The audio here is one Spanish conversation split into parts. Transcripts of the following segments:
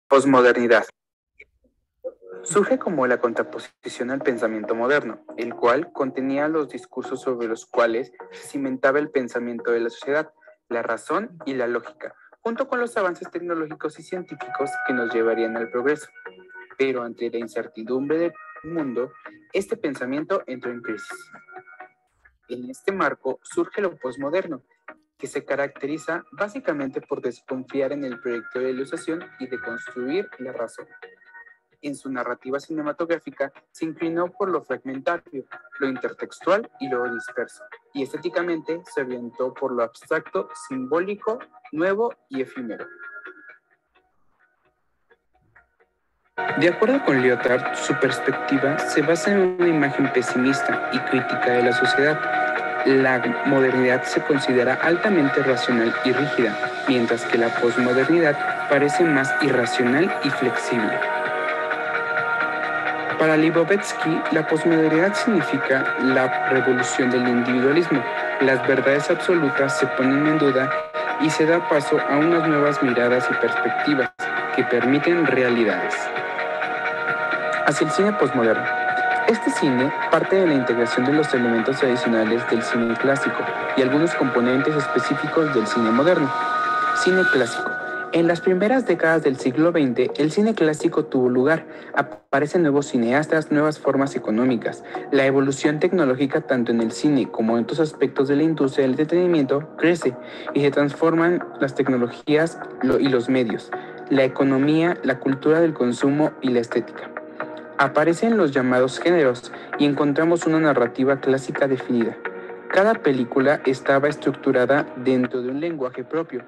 Posmodernidad. Surge como la contraposición al pensamiento moderno, el cual contenía los discursos sobre los cuales se cimentaba el pensamiento de la sociedad, la razón y la lógica, junto con los avances tecnológicos y científicos que nos llevarían al progreso. Pero ante la incertidumbre del mundo, este pensamiento entró en crisis. En este marco surge lo posmoderno, que se caracteriza básicamente por desconfiar en el proyecto de ilustración y de construir la razón. En su narrativa cinematográfica se inclinó por lo fragmentario, lo intertextual y lo disperso, y estéticamente se orientó por lo abstracto, simbólico, nuevo y efímero. De acuerdo con Lyotard, su perspectiva se basa en una imagen pesimista y crítica de la sociedad. La modernidad se considera altamente racional y rígida, mientras que la posmodernidad parece más irracional y flexible. Para Lipovetsky, la posmodernidad significa la revolución del individualismo. Las verdades absolutas se ponen en duda y se da paso a unas nuevas miradas y perspectivas que permiten realidades. Hacia el cine posmoderno. Este cine parte de la integración de los elementos tradicionales del cine clásico y algunos componentes específicos del cine moderno. Cine clásico. En las primeras décadas del siglo XX, el cine clásico tuvo lugar. Aparecen nuevos cineastas, nuevas formas económicas. La evolución tecnológica, tanto en el cine como en otros aspectos de la industria del entretenimiento, crece y se transforman las tecnologías y los medios, la economía, la cultura del consumo y la estética. Aparecen los llamados géneros y encontramos una narrativa clásica definida. Cada película estaba estructurada dentro de un lenguaje propio,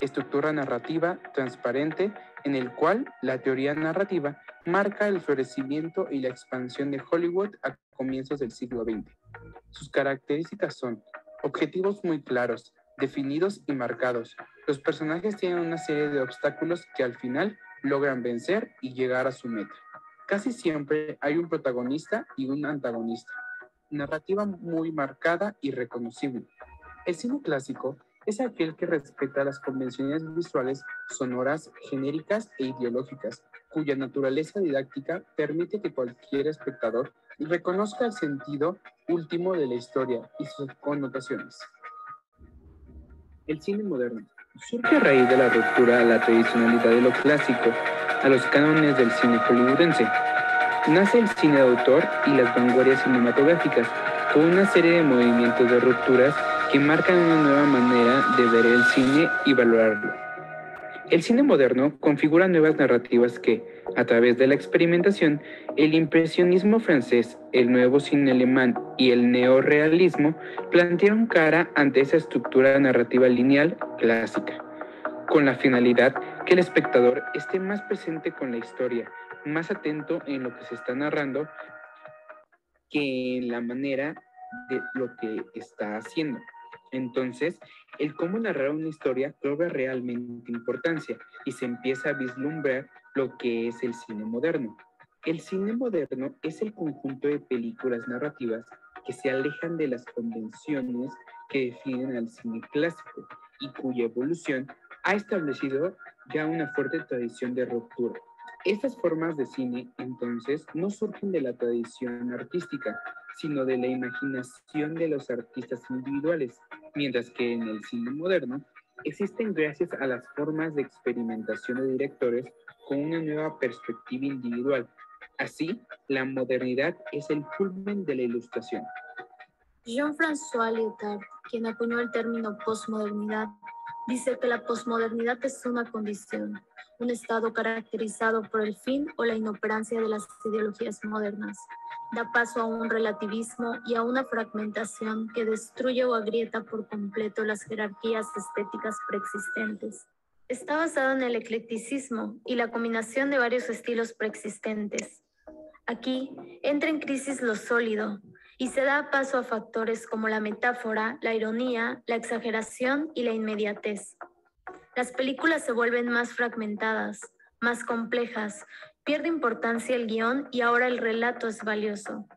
estructura narrativa transparente en el cual la teoría narrativa marca el florecimiento y la expansión de Hollywood a comienzos del siglo XX. Sus características son objetivos muy claros, definidos y marcados. Los personajes tienen una serie de obstáculos que al final logran vencer y llegar a su meta. Casi siempre hay un protagonista y un antagonista. Narrativa muy marcada y reconocible. El cine clásico es aquel que respeta las convenciones visuales, sonoras, genéricas e ideológicas, cuya naturaleza didáctica permite que cualquier espectador reconozca el sentido último de la historia y sus connotaciones. El cine moderno surge a raíz de la ruptura a la tradicionalidad de lo clásico, a los cánones del cine hollywoodense. Nace el cine de autor y las vanguardias cinematográficas, con una serie de movimientos de rupturas que marcan una nueva manera de ver el cine y valorarlo. El cine moderno configura nuevas narrativas que, a través de la experimentación, el impresionismo francés, el nuevo cine alemán y el neorrealismo plantearon cara ante esa estructura narrativa lineal clásica, con la finalidad que el espectador esté más presente con la historia, más atento en lo que se está narrando que en la manera de lo que está haciendo. Entonces, el cómo narrar una historia cobra realmente importancia y se empieza a vislumbrar lo que es el cine moderno. El cine moderno es el conjunto de películas narrativas que se alejan de las convenciones que definen al cine clásico y cuya evolución ha establecido ya una fuerte tradición de ruptura. Estas formas de cine, entonces, no surgen de la tradición artística, sino de la imaginación de los artistas individuales, mientras que en el cine moderno existen gracias a las formas de experimentación de directores con una nueva perspectiva individual. Así, la modernidad es el culmen de la ilustración. Jean-François Lyotard, quien acuñó el término posmodernidad, dice que la posmodernidad es una condición, un estado caracterizado por el fin o la inoperancia de las ideologías modernas. Da paso a un relativismo y a una fragmentación que destruye o agrieta por completo las jerarquías estéticas preexistentes. Está basado en el eclecticismo y la combinación de varios estilos preexistentes. Aquí entra en crisis lo sólido y se da paso a factores como la metáfora, la ironía, la exageración y la inmediatez. Las películas se vuelven más fragmentadas, más complejas, pierde importancia el guión y ahora el relato es valioso.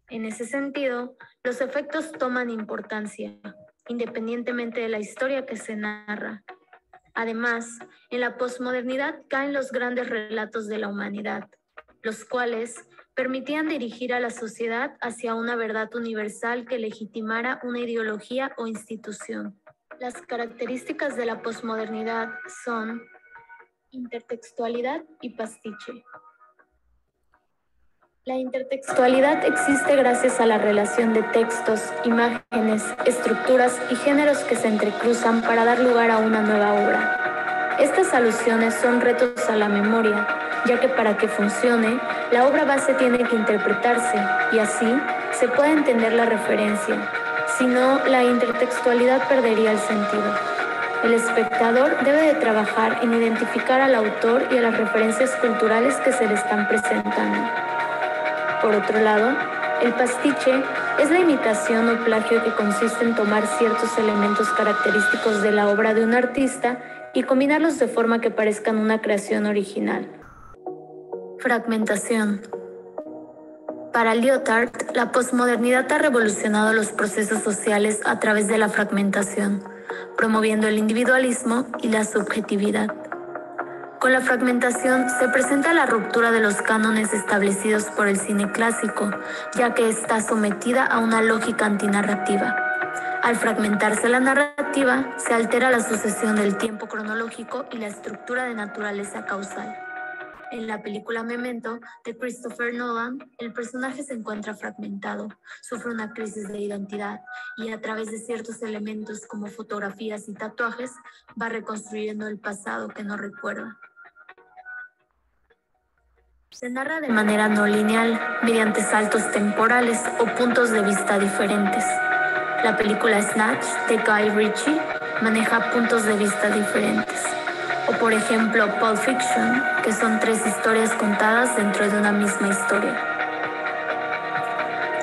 En ese sentido, los efectos toman importancia, independientemente de la historia que se narra. Además, en la posmodernidad caen los grandes relatos de la humanidad, los cuales permitían dirigir a la sociedad hacia una verdad universal que legitimara una ideología o institución. Las características de la posmodernidad son intertextualidad y pastiche. La intertextualidad existe gracias a la relación de textos, imágenes, estructuras y géneros que se entrecruzan para dar lugar a una nueva obra. Estas alusiones son retos a la memoria, ya que para que funcione, la obra base tiene que interpretarse y así se puede entender la referencia. Si no, la intertextualidad perdería el sentido. El espectador debe de trabajar en identificar al autor y a las referencias culturales que se le están presentando. Por otro lado, el pastiche es la imitación o plagio que consiste en tomar ciertos elementos característicos de la obra de un artista y combinarlos de forma que parezcan una creación original. Fragmentación. Para Lyotard, la posmodernidad ha revolucionado los procesos sociales a través de la fragmentación, promoviendo el individualismo y la subjetividad. Con la fragmentación se presenta la ruptura de los cánones establecidos por el cine clásico, ya que está sometida a una lógica antinarrativa. Al fragmentarse la narrativa, se altera la sucesión del tiempo cronológico y la estructura de naturaleza causal. En la película Memento de Christopher Nolan, el personaje se encuentra fragmentado, sufre una crisis de identidad y a través de ciertos elementos como fotografías y tatuajes va reconstruyendo el pasado que no recuerda. Se narra de manera no lineal, mediante saltos temporales o puntos de vista diferentes. La película Snatch de Guy Ritchie maneja puntos de vista diferentes. O por ejemplo Pulp Fiction, que son 3 historias contadas dentro de una misma historia.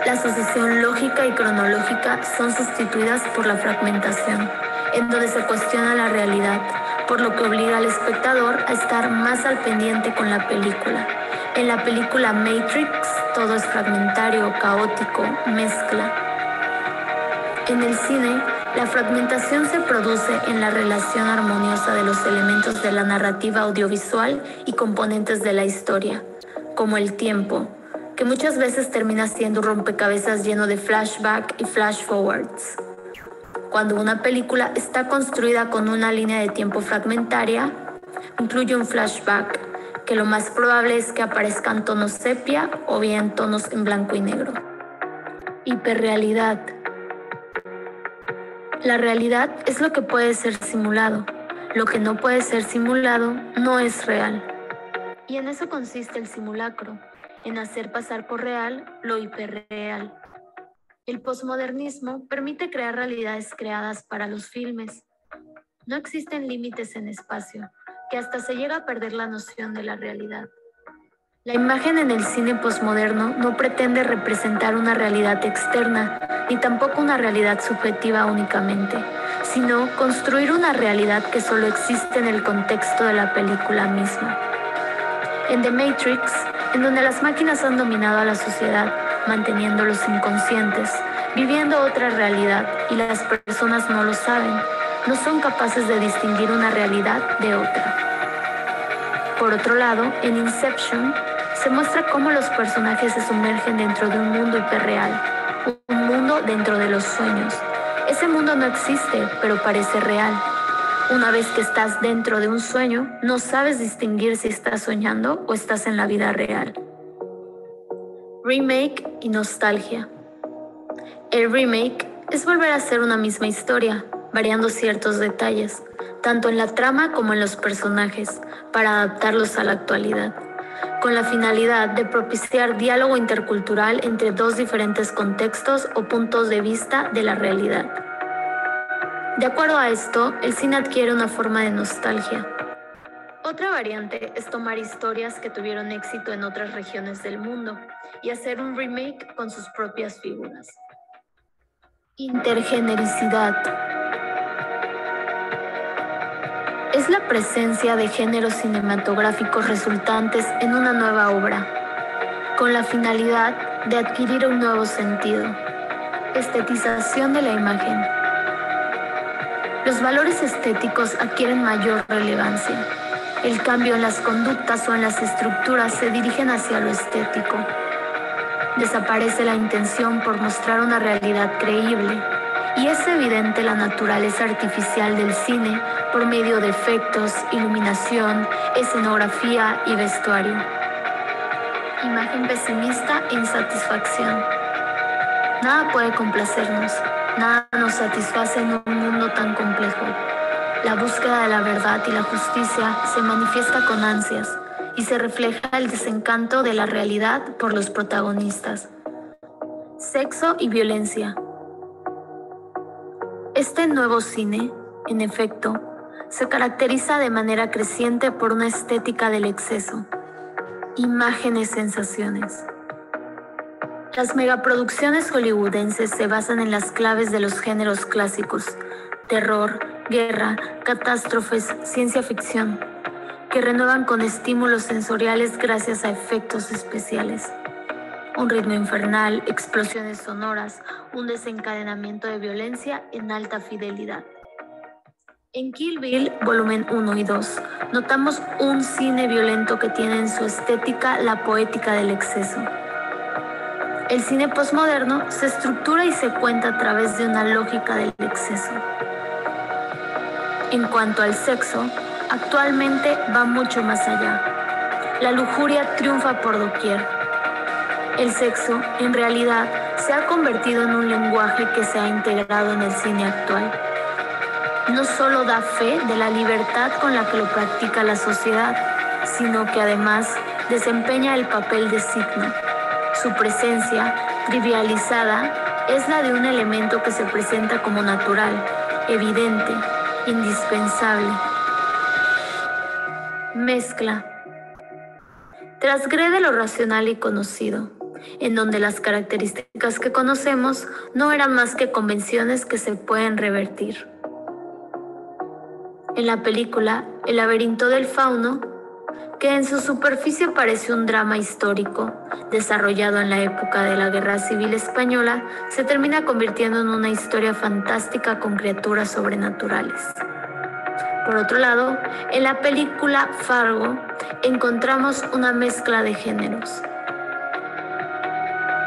La sucesión lógica y cronológica son sustituidas por la fragmentación, en donde se cuestiona la realidad, por lo que obliga al espectador a estar más al pendiente con la película. En la película Matrix, todo es fragmentario, caótico, mezcla. En el cine, la fragmentación se produce en la relación armoniosa de los elementos de la narrativa audiovisual y componentes de la historia, como el tiempo, que muchas veces termina siendo un rompecabezas lleno de flashback y flash forwards. Cuando una película está construida con una línea de tiempo fragmentaria, incluye un flashback, que lo más probable es que aparezcan tonos sepia o bien tonos en blanco y negro. Hiperrealidad. La realidad es lo que puede ser simulado. Lo que no puede ser simulado no es real. Y en eso consiste el simulacro, en hacer pasar por real lo hiperreal. El posmodernismo permite crear realidades creadas para los filmes. No existen límites en espacio, que hasta se llega a perder la noción de la realidad. La imagen en el cine posmoderno no pretende representar una realidad externa, ni tampoco una realidad subjetiva únicamente, sino construir una realidad que solo existe en el contexto de la película misma. En The Matrix, en donde las máquinas han dominado a la sociedad, manteniéndolos inconscientes, viviendo otra realidad y las personas no lo saben, no son capaces de distinguir una realidad de otra. Por otro lado, en Inception, se muestra cómo los personajes se sumergen dentro de un mundo hiperreal, un mundo dentro de los sueños. Ese mundo no existe, pero parece real. Una vez que estás dentro de un sueño, no sabes distinguir si estás soñando o estás en la vida real. Remake y nostalgia. El remake es volver a hacer una misma historia, variando ciertos detalles, tanto en la trama como en los personajes, para adaptarlos a la actualidad, con la finalidad de propiciar diálogo intercultural entre 2 diferentes contextos o puntos de vista de la realidad. De acuerdo a esto, el cine adquiere una forma de nostalgia. Otra variante es tomar historias que tuvieron éxito en otras regiones del mundo y hacer un remake con sus propias figuras. Intergenericidad. Es la presencia de géneros cinematográficos resultantes en una nueva obra, con la finalidad de adquirir un nuevo sentido. Estetización de la imagen. Los valores estéticos adquieren mayor relevancia. El cambio en las conductas o en las estructuras se dirigen hacia lo estético. Desaparece la intención por mostrar una realidad creíble y es evidente la naturaleza artificial del cine por medio de efectos, iluminación, escenografía y vestuario. Imagen pesimista e insatisfacción. Nada puede complacernos, nada nos satisface en un mundo tan complejo. La búsqueda de la verdad y la justicia se manifiesta con ansias y se refleja el desencanto de la realidad por los protagonistas. Sexo y violencia. Este nuevo cine, en efecto, se caracteriza de manera creciente por una estética del exceso. Imágenes, sensaciones. Las megaproducciones hollywoodenses se basan en las claves de los géneros clásicos: terror, guerra, catástrofes, ciencia ficción, que renuevan con estímulos sensoriales gracias a efectos especiales. Un ritmo infernal, explosiones sonoras, un desencadenamiento de violencia en alta fidelidad. En Kill Bill, volumen 1 y 2, notamos un cine violento que tiene en su estética la poética del exceso. El cine postmoderno se estructura y se cuenta a través de una lógica del exceso. En cuanto al sexo, actualmente va mucho más allá. La lujuria triunfa por doquier. El sexo, en realidad, se ha convertido en un lenguaje que se ha integrado en el cine actual. No solo da fe de la libertad con la que lo practica la sociedad, sino que además desempeña el papel de signo. Su presencia, trivializada, es la de un elemento que se presenta como natural, evidente, indispensable. Mezcla. Transgrede lo racional y conocido, en donde las características que conocemos no eran más que convenciones que se pueden revertir. En la película El laberinto del fauno, que en su superficie parece un drama histórico desarrollado en la época de la Guerra Civil Española, se termina convirtiendo en una historia fantástica con criaturas sobrenaturales. Por otro lado, en la película Fargo encontramos una mezcla de géneros.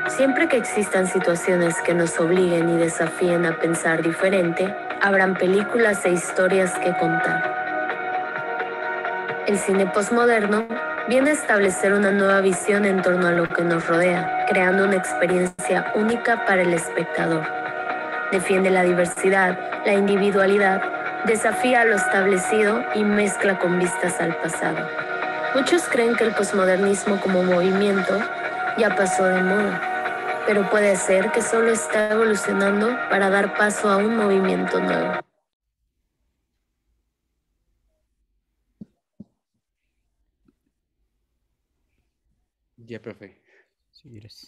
Siempre que existan situaciones que nos obliguen y desafíen a pensar diferente, habrán películas e historias que contar. El cine postmoderno viene a establecer una nueva visión en torno a lo que nos rodea, creando una experiencia única para el espectador. Defiende la diversidad, la individualidad, desafía lo establecido y mezcla con vistas al pasado. Muchos creen que el posmodernismo como movimiento ya pasó de moda, pero puede ser que solo está evolucionando para dar paso a un movimiento nuevo. Ya, profe. Sí, gracias.